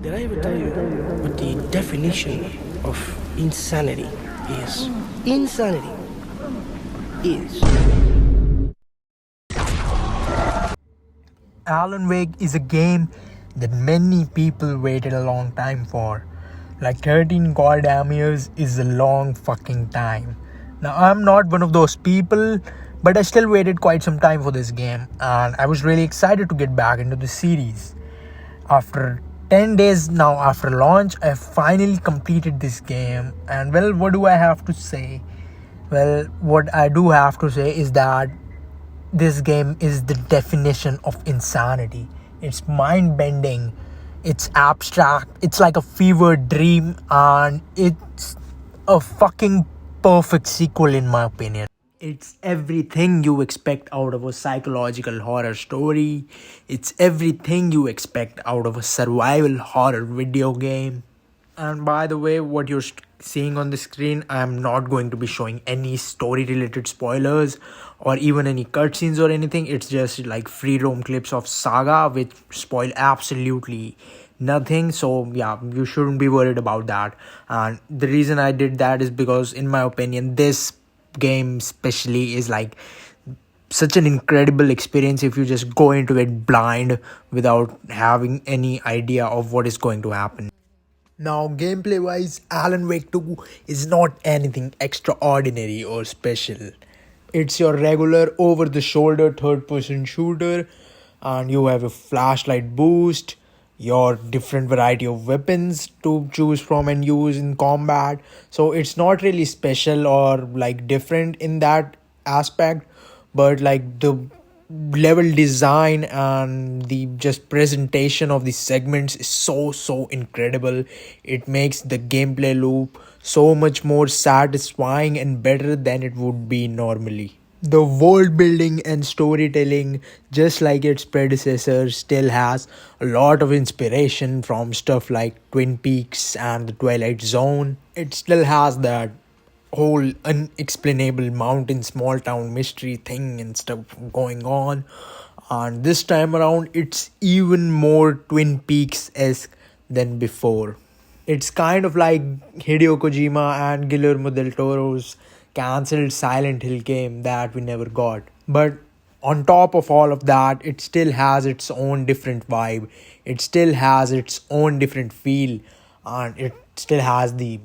Did I ever tell you what the definition of insanity is? Insanity is. Alan Wake is a game that many people waited a long time for. Like 13 goddamn years is a long fucking time. Now, I'm not one of those people, but I still waited quite some time for this game, and I was really excited to get back into the series. After 10 days now after launch, I finally completed this game, and well, what do I have to say? Well, what I do have to say is that this game is the definition of insanity. It's mind bending, it's abstract, it's like a fever dream, and it's a fucking perfect sequel, in my opinion. It's everything you expect out of a psychological horror story. It's everything you expect out of a survival horror video game. And by the way, what you're seeing on the screen, I'm not going to be showing any story related spoilers or even any cutscenes or anything. It's just like free roam clips of Saga which spoil absolutely nothing. So yeah, you shouldn't be worried about that. And the reason I did that is because, in my opinion, this game especially is like such an incredible experience if you just go into it blind without having any idea of what is going to happen. Now, gameplay wise, Alan Wake 2 is not anything extraordinary or special. It's your regular over the shoulder third person shooter, and you have a flashlight boost, your different variety of weapons to choose from and use in combat. So, it's not really special or like different in that aspect, but like the level design and the just presentation of the segments is so incredible. It makes the gameplay loop so much more satisfying and better than it would be normally. The world building and storytelling, just like its predecessor, still has a lot of inspiration from stuff like Twin Peaks and the Twilight Zone. It still has that whole unexplainable mountain small town mystery thing and stuff going on, and this time around it's even more Twin Peaks-esque than before. It's kind of like Hideo Kojima and Guillermo del Toro's cancelled Silent Hill game that we never got. But on top of all of that, it still has its own different vibe, it still has its own different feel, and it still has the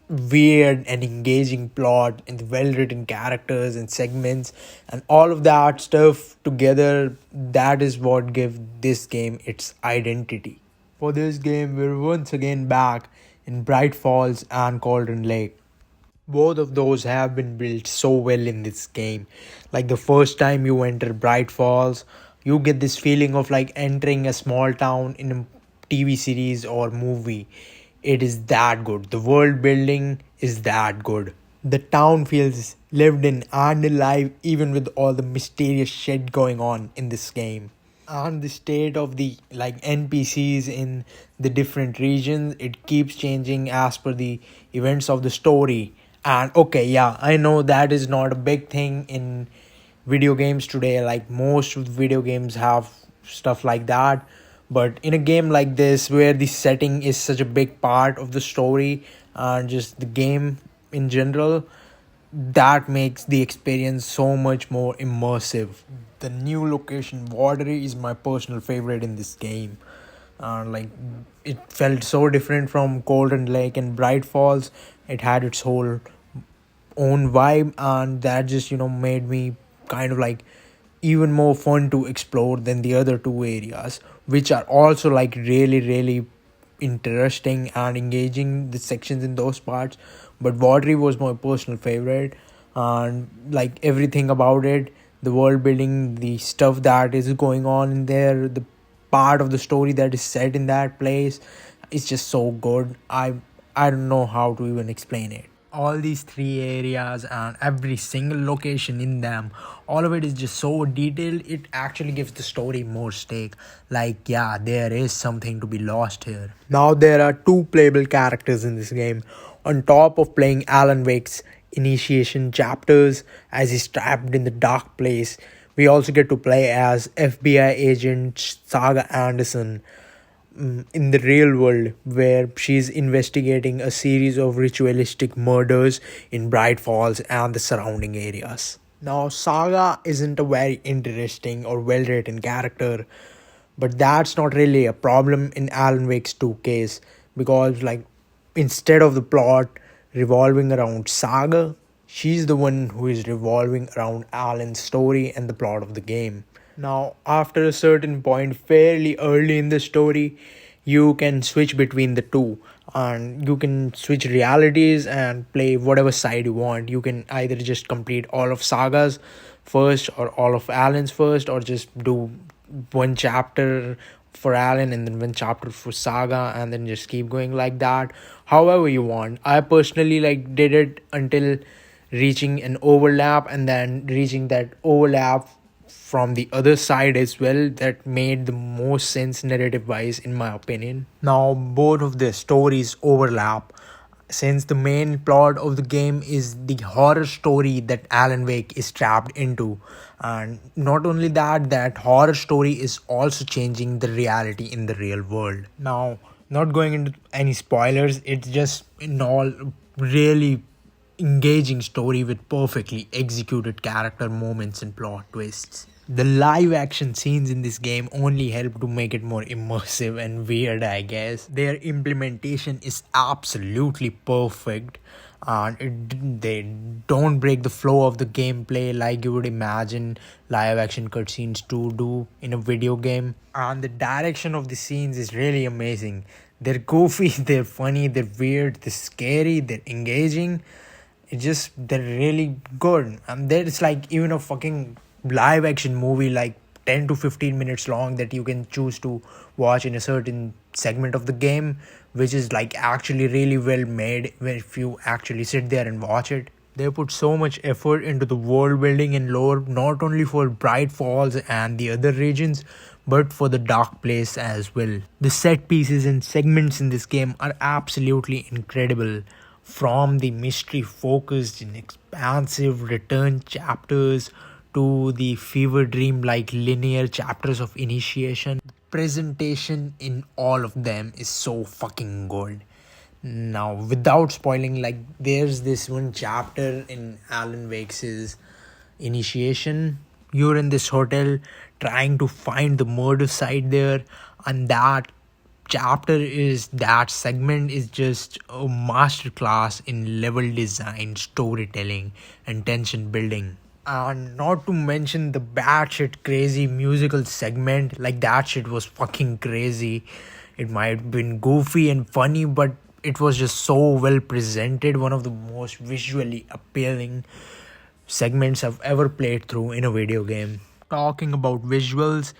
weird and engaging plot and the well written characters and segments and all of that stuff together. That is what gives this game its identity. For this game, we're once again back in Bright Falls and Cauldron Lake. Both of those have been built so well in this game. Like the first time you enter Bright Falls, you get this feeling of like entering a small town in a TV series or movie. It is that good. The world building is that good. The town feels lived in and alive even with all the mysterious shit going on in this game. And the state of the like NPCs in the different regions, it keeps changing as per the events of the story. And okay, yeah, I know that is not a big thing in video games today. Like most of the video games have stuff like that, but in a game like this where the setting is such a big part of the story and just the game in general, that makes the experience so much more immersive. The new location Watery is my personal favorite in this game. Like it felt so different from Golden Lake and Bright Falls. It had its whole own vibe, and that just made me kind of like even more fun to explore than the other two areas, which are also like really interesting and engaging, the sections in those parts. But Watery was my personal favorite, and like everything about it, the world building, the stuff that is going on in there, the part of the story that is set in that place is just so good. I don't know how to even explain it. All these three areas and every single location in them, all of it is just so detailed. It actually gives the story more stake. Like, yeah, there is something to be lost here. Now there are two playable characters in this game. On top of playing Alan Wake's initiation chapters as he's trapped in the dark place, we also get to play as FBI agent Saga Anderson. in the real world, where she's investigating a series of ritualistic murders in Bright Falls and the surrounding areas. Now, Saga isn't a very interesting or well written character, but that's not really a problem in Alan Wake's 2 case, because, like, instead of the plot revolving around Saga, she's the one who is revolving around Alan's story and the plot of the game. Now, after a certain point, fairly early in the story, you can switch between the two, and you can switch realities and play whatever side you want. You can either just complete all of Saga's first, or all of Alan's first, or just do one chapter for Alan and then one chapter for Saga, and then just keep going like that. However you want. I personally like did it until reaching an overlap, and then reaching that overlap from the other side as well. That made the most sense narrative wise, in my opinion. Now both of the stories overlap, since the main plot of the game is the horror story that Alan Wake is trapped into. And not only that, that horror story is also changing the reality in the real world. Now, not going into any spoilers, it's just in all really engaging story with perfectly executed character moments and plot twists. The live action scenes in this game only help to make it more immersive and weird, I guess. Their implementation is absolutely perfect, and they don't break the flow of the gameplay like you would imagine live action cutscenes to do in a video game. And the direction of the scenes is really amazing. They're goofy, they're funny, they're weird, they're scary, they're engaging. They're really good. And there's like even a fucking live action movie like 10 to 15 minutes long that you can choose to watch in a certain segment of the game, which is like actually really well made if you actually sit there and watch it. They put so much effort into the world building and lore, not only for Bright Falls and the other regions, but for the Dark Place as well. The set pieces and segments in this game are absolutely incredible. From the mystery focused and expansive return chapters to the fever dream like linear chapters of initiation, presentation in all of them is so fucking good. Now, without spoiling, like, there's this one chapter in Alan Wake's initiation. You're in this hotel trying to find the murder site there, and that segment is just a masterclass in level design, storytelling, and tension building. And not to mention the batshit crazy musical segment, like that shit was fucking crazy. It might have been goofy and funny, but it was just so well presented. One of the most visually appealing segments I've ever played through in a video game. Talking about visuals,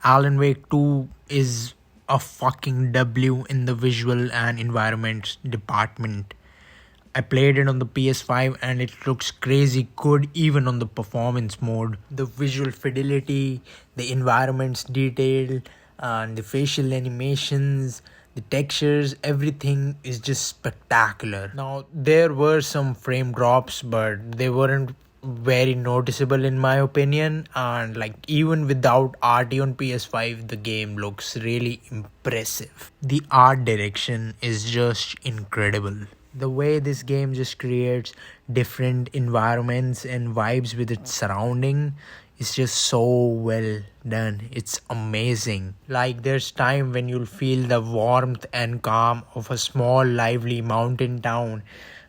Alan Wake 2 is a fucking W in the visual and environment department. I played it on the PS5 and it looks crazy good even on the performance mode. The visual fidelity, the environment's detail, and the facial animations, the textures, everything is just spectacular. Now, there were some frame drops, but they weren't very noticeable in my opinion, and like even without RT on PS5 the game looks really impressive. The art direction is just incredible. The way this game just creates different environments and vibes with its surrounding is just so well done. It's amazing. Like, there's time when you'll feel the warmth and calm of a small lively mountain town,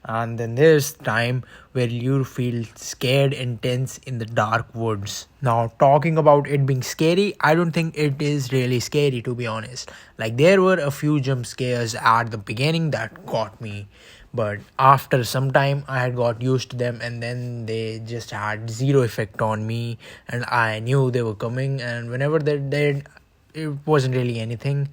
and then there's time where you feel scared and tense in the dark woods. Now, talking about it being scary, I don't think it is really scary, to be honest. Like, there were a few jump scares at the beginning that got me, but after some time I had got used to them, and then they just had zero effect on me, and I knew they were coming, and whenever they did, it wasn't really anything.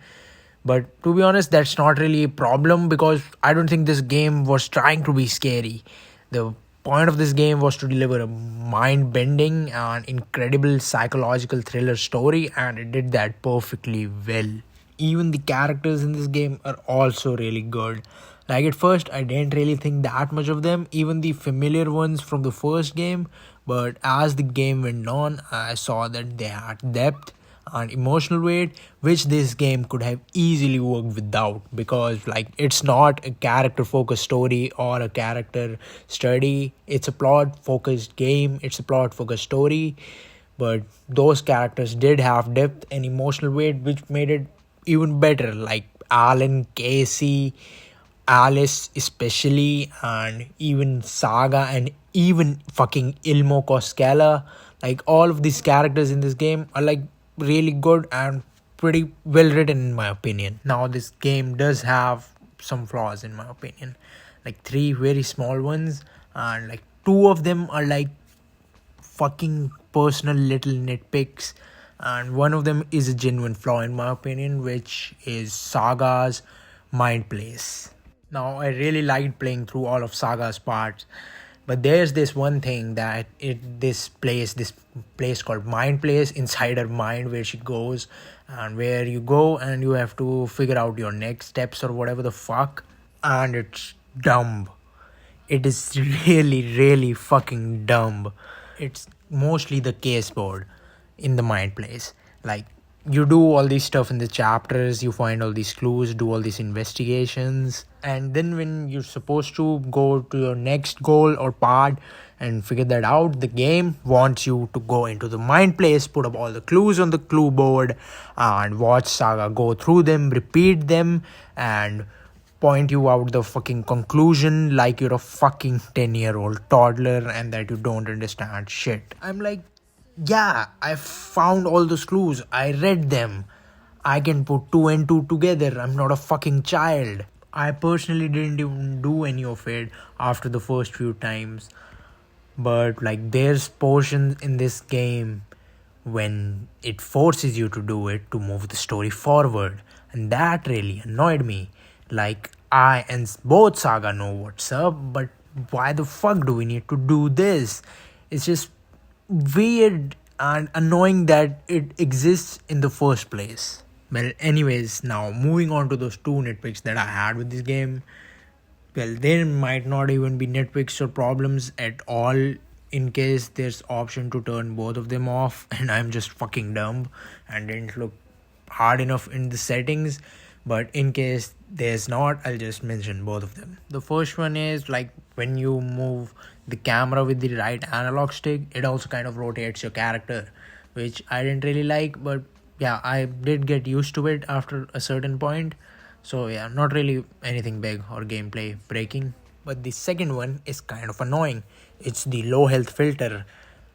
But to be honest, that's not really a problem, because I don't think this game was trying to be scary. The point of this game was to deliver a mind-bending and incredible psychological thriller story, and it did that perfectly well. Even the characters in this game are also really good. Like, at first, I didn't really think that much of them, even the familiar ones from the first game. But as the game went on, I saw that they had depth, and emotional weight, which this game could have easily worked without, because like it's not a character focused story or a character study. It's a plot focused game, it's a plot focused story, but those characters did have depth and emotional weight, which made it even better. Like Alan, Casey, Alice especially, and even Saga, and even fucking Ilmo Koskela. Like all of these characters in this game are like really good and pretty well written in my opinion. Now this game does have some flaws in my opinion, like three very small ones, and like two of them are like fucking personal little nitpicks, and one of them is a genuine flaw in my opinion, which is Saga's mind place. Now I really liked playing through all of Saga's parts, but there's this one thing that this place called Mind Place inside her mind, where she goes and where you go and you have to figure out your next steps or whatever the fuck, and it's dumb. It is really fucking dumb. It's mostly the case board in the mind place. Like you do all these stuff in the chapters, you find all these clues, do all these investigations, and then when you're supposed to go to your next goal or part and figure that out, the game wants you to go into the mind place, put up all the clues on the clue board, and watch Saga go through them, repeat them, and point you out the fucking conclusion like you're a fucking 10-year-old toddler and that you don't understand shit. I'm like, yeah, I found all those clues, I read them, I can put two and two together, I'm not a fucking child. I personally didn't even do any of it after the first few times, but like there's portions in this game when it forces you to do it to move the story forward, and that really annoyed me. Like I and both Saga know what's up, but why the fuck do we need to do this? It's just weird and annoying that it exists in the first place. Well, anyways, now moving on to those two nitpicks that I had with this game. Well, there might not even be nitpicks or problems at all, in case there's option to turn both of them off and I'm just fucking dumb and didn't look hard enough in the settings. But in case there's not, I'll just mention both of them. The first one is like when you move the camera with the right analog stick, it also kind of rotates your character, which I didn't really like, but yeah, I did get used to it after a certain point. So yeah, not really anything big or gameplay breaking. But the second one is kind of annoying. It's the low health filter.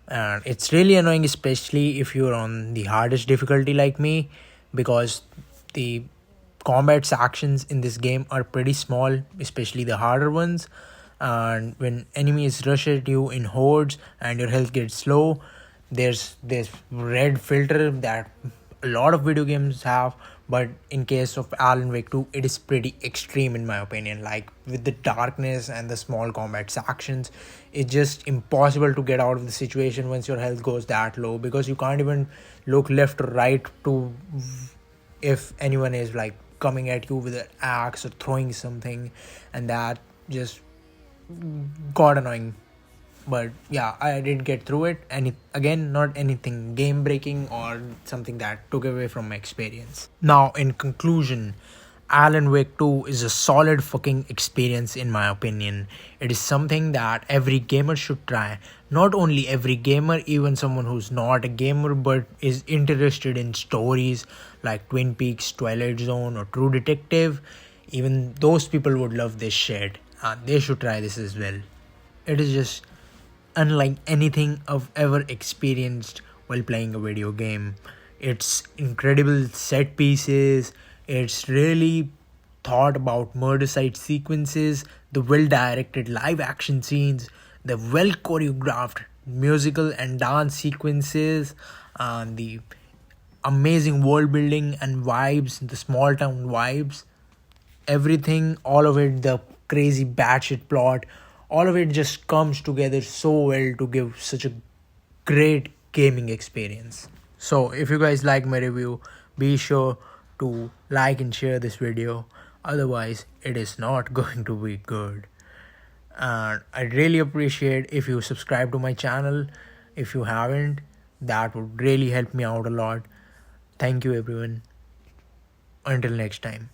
And it's really annoying, especially if you're on the hardest difficulty like me, because the combat's actions in this game are pretty small, especially the harder ones. And when enemies rush at you in hordes and your health gets low, there's this red filter that a lot of video games have, but in case of Alan Wake 2, it is pretty extreme in my opinion. Like with the darkness and the small combat actions, it's just impossible to get out of the situation once your health goes that low, because you can't even look left or right to if anyone is like coming at you with an axe or throwing something, and that just got annoying. But yeah, I did get through it, and again, not anything game breaking or something that took away from my experience. Now in conclusion, Alan Wake 2 is a solid fucking experience in my opinion. It is something that every gamer should try. Not only every gamer, even someone who's not a gamer but is interested in stories like Twin Peaks, Twilight Zone, or True Detective. Even those people would love this shit, and they should try this as well. It is just unlike anything I've ever experienced while playing a video game. It's incredible set pieces, it's really thought about murder site sequences, the well directed live action scenes, the well choreographed musical and dance sequences, and the amazing world building and vibes, the small town vibes, everything, all of it, the crazy batshit plot, all of it just comes together so well to give such a great gaming experience. So if you guys like my review, be sure to like and share this video, otherwise it is not going to be good. And I'd really appreciate if you subscribe to my channel. If you haven't, that would really help me out a lot. Thank you, everyone. Until next time.